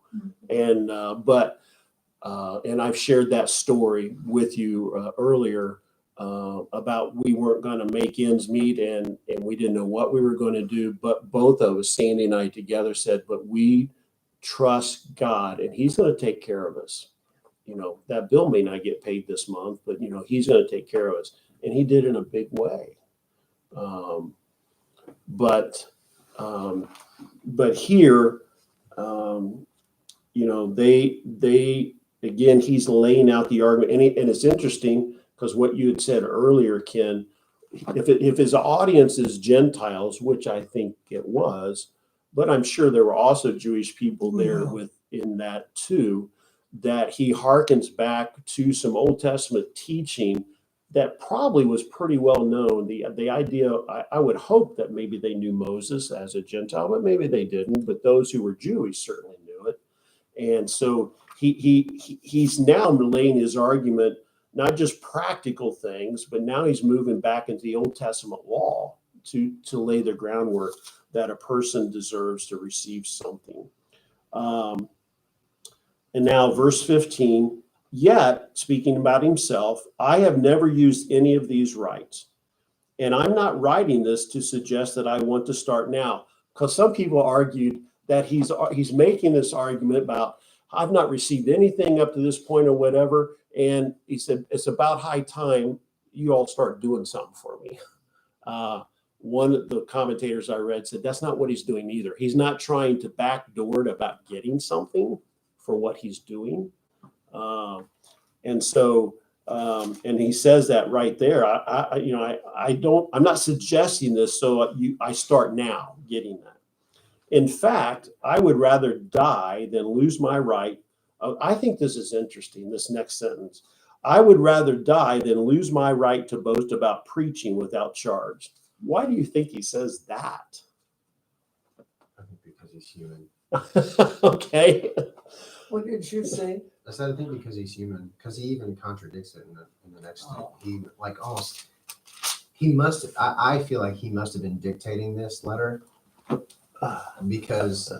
And and I've shared that story with you earlier about we weren't gonna make ends meet, and we didn't know what we were going to do. But both of us, Sandy and I together, said, but we trust God, and He's going to take care of us. You know, that bill may not get paid this month, but you know, He's going to take care of us, and He did in a big way. But here, you know, they again, he's laying out the argument, and it's interesting because what you had said earlier, Ken, if his audience is Gentiles, which I think it was, but I'm sure there were also Jewish people there within that too, that he harkens back to some Old Testament teaching that probably was pretty well known. The idea, I would hope that maybe they knew Moses as a Gentile, but maybe they didn't. But those who were Jewish certainly knew it. And so he's now laying his argument, not just practical things, but now he's moving back into the Old Testament law to lay the groundwork that a person deserves to receive something. And now verse 15, yet, speaking about himself, I have never used any of these rights. And I'm not writing this to suggest that I want to start now, because some people argued that he's making this argument about, I've not received anything up to this point or whatever. And he said, it's about high time you all start doing something for me. One of the commentators I read said, that's not what he's doing either. He's not trying to backdoor it about getting something for what he's doing. And so, and he says that right there. I'm not suggesting this so I start now getting that. In fact, I would rather die than lose my right. I think this is interesting, this next sentence. I would rather die than lose my right to boast about preaching without charge. Why do you think he says that? I think because he's human. Okay. What did you say? I said I think because he's human, because he even contradicts it in the next thing. He like almost he must. I feel like he must have been dictating this letter because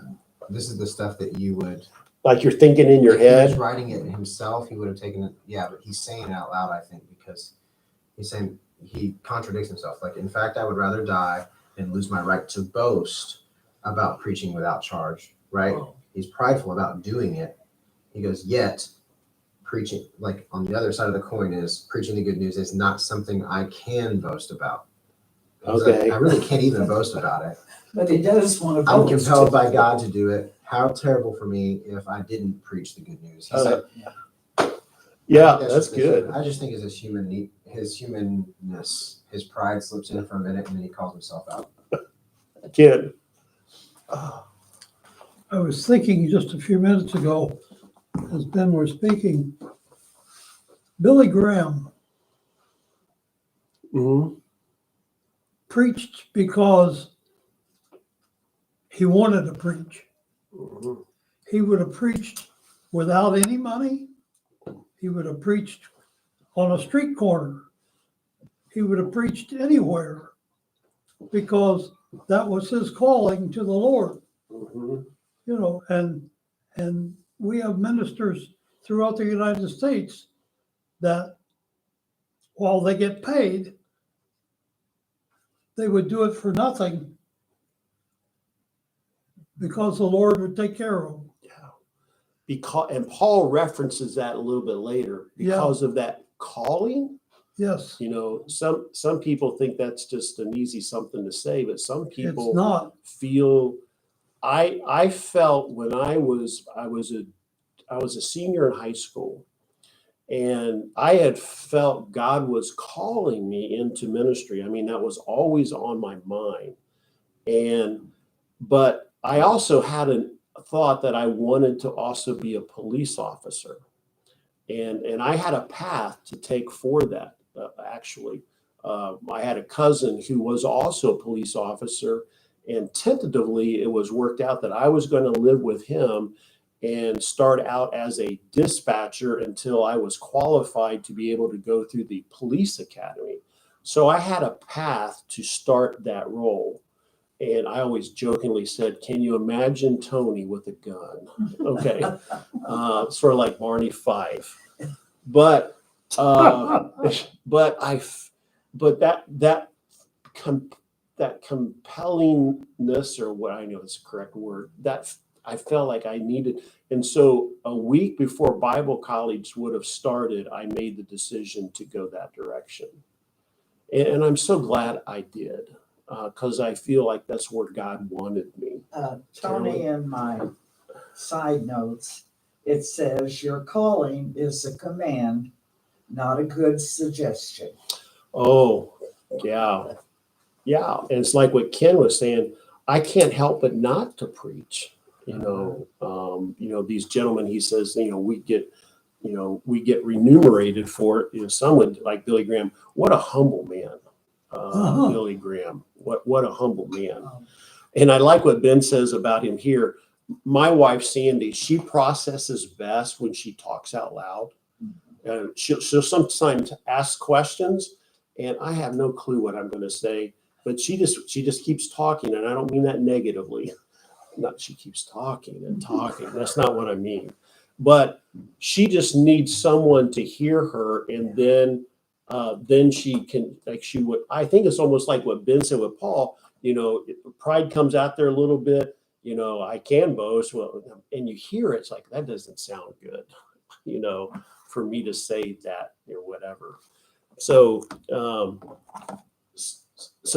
this is the stuff that you would. Like you're thinking in your If he was head. writing it himself, he would have taken it. Yeah, but he's saying it out loud, I think, because he's saying he contradicts himself. Like, in fact, I would rather die than lose my right to boast about preaching without charge, right? Oh. He's prideful about doing it. He goes, yet preaching, like on the other side of the coin is preaching the good news is not something I can boast about. Okay. I really can't even boast about it. But he does want to I'm boast. compelled by God to do it. How terrible for me if I didn't preach the good news. He's like, Yeah, I think that's just good. I just think it's his humanness, his pride slips in for a minute and then he calls himself out. Kid. I was thinking just a few minutes ago, as Ben was speaking, Billy Graham Mm-hmm. preached because he wanted to preach. Mm-hmm. He would have preached without any money. He would have preached on a street corner. He would have preached anywhere because that was his calling to the Lord. Mm-hmm. You know, and we have ministers throughout the United States that while they get paid, they would do it for nothing because the Lord would take care of them. And Paul references that a little bit later because of that calling. Yes, You know, some people think that's just an easy something to say, but some it's people not. feel. I felt when I was a senior in high school, and I had felt God was calling me into ministry. I mean, that was always on my mind, and But I also had a thought that I wanted to also be a police officer. And I had a path to take for that, actually. I had a cousin who was also a police officer, and tentatively it was worked out that I was going to live with him and start out as a dispatcher until I was qualified to be able to go through the police academy. So I had a path to start that role. And I always jokingly said, can you imagine Tony with a gun? Okay. Sort of like Barney Fife. But that compellingness, or what I know is the correct word, that I felt like I needed. And so a week before Bible college would have started, I made the decision to go that direction. And I'm so glad I did, because I feel like that's where God wanted me. Tony, in my side notes, it says your calling is a command, not a good suggestion. Oh, yeah. Yeah. And it's like what Ken was saying, I can't help but not to preach. These gentlemen, he says, we get remunerated for it. Someone like Billy Graham, what a humble man. Billy Graham, what a humble man. And I like what Ben says about him here. My wife, Sandy, she processes best when she talks out loud. She'll sometimes ask questions, and I have no clue what I'm going to say, but she just keeps talking, and I don't mean that negatively. She keeps talking and talking. That's not what I mean. But she just needs someone to hear her, and then she can, like she would. I think it's almost like what Ben said with Paul. Pride comes out there a little bit. I can boast. Well, and you hear it's like that doesn't sound good. For me to say that or whatever. So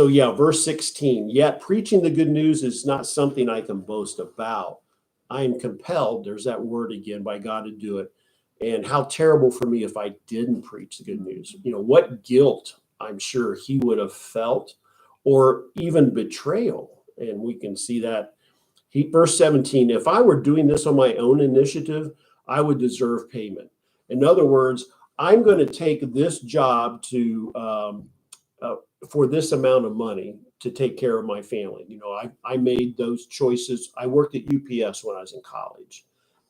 yeah, verse 16, yet preaching the good news is not something I can boast about. I am compelled, there's that word again, by God to do it. And how terrible for me if I didn't preach the good news. What guilt I'm sure he would have felt, or even betrayal. And we can see that. Verse 17, if I were doing this on my own initiative, I would deserve payment. In other words, I'm going to take this job for this amount of money to take care of my family. I made those choices. I worked at UPS when I was in college,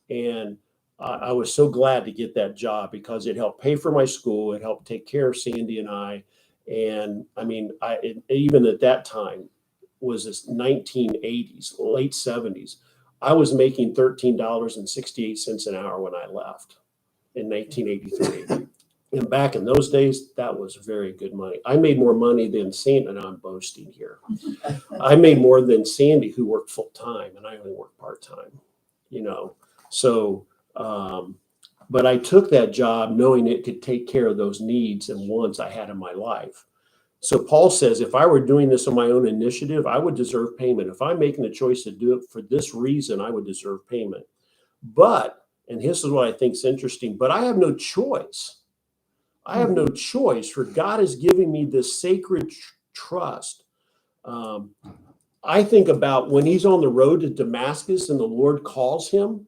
and I was so glad to get that job because it helped pay for my school. It helped take care of Sandy and I. And I mean, even at that time was this 1980s, late 70s. I was making $13.68 an hour when I left in 1983. And back in those days, that was very good money. I made more money than Sandy, and I'm boasting here. I made more than Sandy, who worked full time, and I only worked part time. So, but I took that job knowing it could take care of those needs and wants I had in my life. So Paul says, if I were doing this on my own initiative, I would deserve payment. If I'm making the choice to do it for this reason, I would deserve payment. But, and this is what I think is interesting, but I have no choice. I have no choice, for God is giving me this sacred trust. I think about when he's on the road to Damascus and the Lord calls him,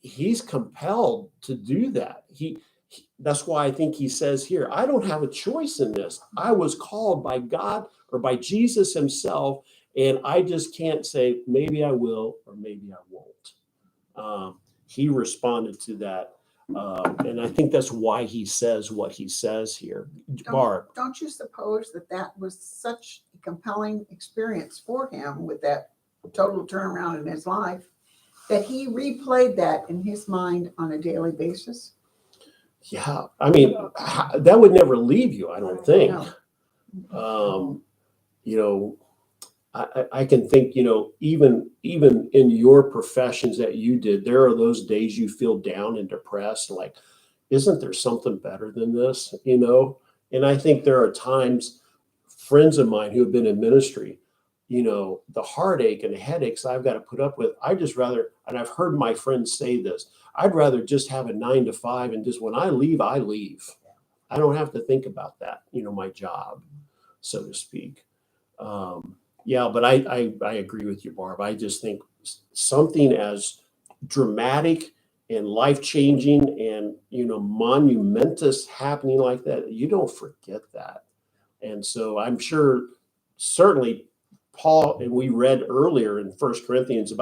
he's compelled to do that. That's why I think he says here, I don't have a choice in this. I was called by God or by Jesus himself, and I just can't say, maybe I will or maybe I won't. He responded to that. And I think that's why he says what he says here. Barb. Don't you suppose that was such a compelling experience for him with that total turnaround in his life that he replayed that in his mind on a daily basis? Yeah, I mean, that would never leave you, I don't think. I can think, even in your professions that you did, there are those days you feel down and depressed, like, isn't there something better than this, And I think there are times, friends of mine who have been in ministry, the heartache and the headaches I've got to put up with, I just rather, and I've heard my friends say this, I'd rather just have a 9 to 5 and just when I leave, I leave. I don't have to think about that, my job, so to speak. Yeah, but I agree with you, Barb. I just think something as dramatic and life-changing and, monumentous happening like that, you don't forget that. And so I'm sure certainly Paul, and we read earlier in First Corinthians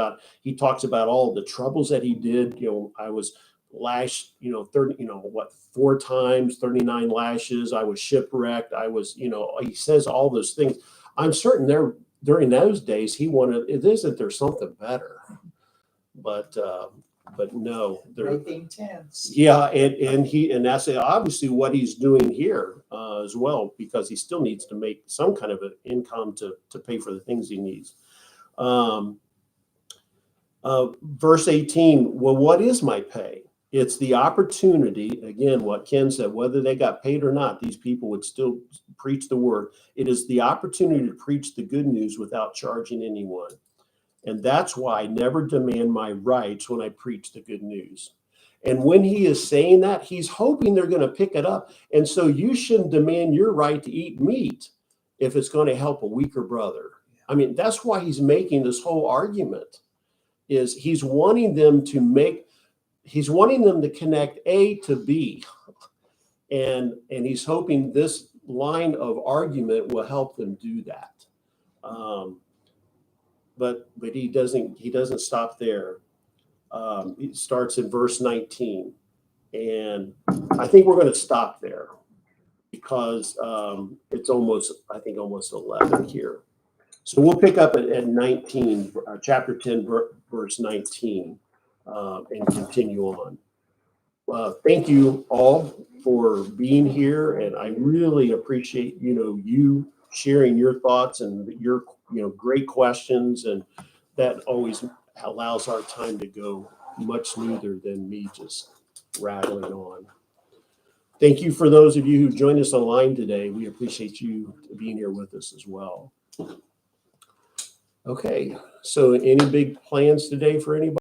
he talks about all the troubles that he did. I was lashed, 4 times, 39 lashes. I was shipwrecked. I was, he says all those things. I'm certain during those days, he wanted, isn't there something better? But no, Making tents. yeah, and that's obviously what he's doing here as well, because he still needs to make some kind of an income to pay for the things he needs. Verse 18, well, what is my pay? It's the opportunity, again, what Ken said, whether they got paid or not, these people would still preach the word. It is the opportunity to preach the good news without charging anyone. And that's why I never demand my rights when I preach the good news. And when he is saying that, he's hoping they're going to pick it up. And so you shouldn't demand your right to eat meat if it's going to help a weaker brother. I mean, that's why he's making this whole argument, is he's wanting them to connect A to B. And he's hoping this line of argument will help them do that. But he doesn't stop there. He starts in verse 19, and I think we're going to stop there because it's almost 11 here. So we'll pick up at 19, chapter 10, verse 19, and continue on. Thank you all for being here, and I really appreciate you sharing your thoughts and your great questions, and that always allows our time to go much smoother than me just rattling on. Thank you for those of you who joined us online today. We appreciate you being here with us as well. Okay, so any big plans today for anybody?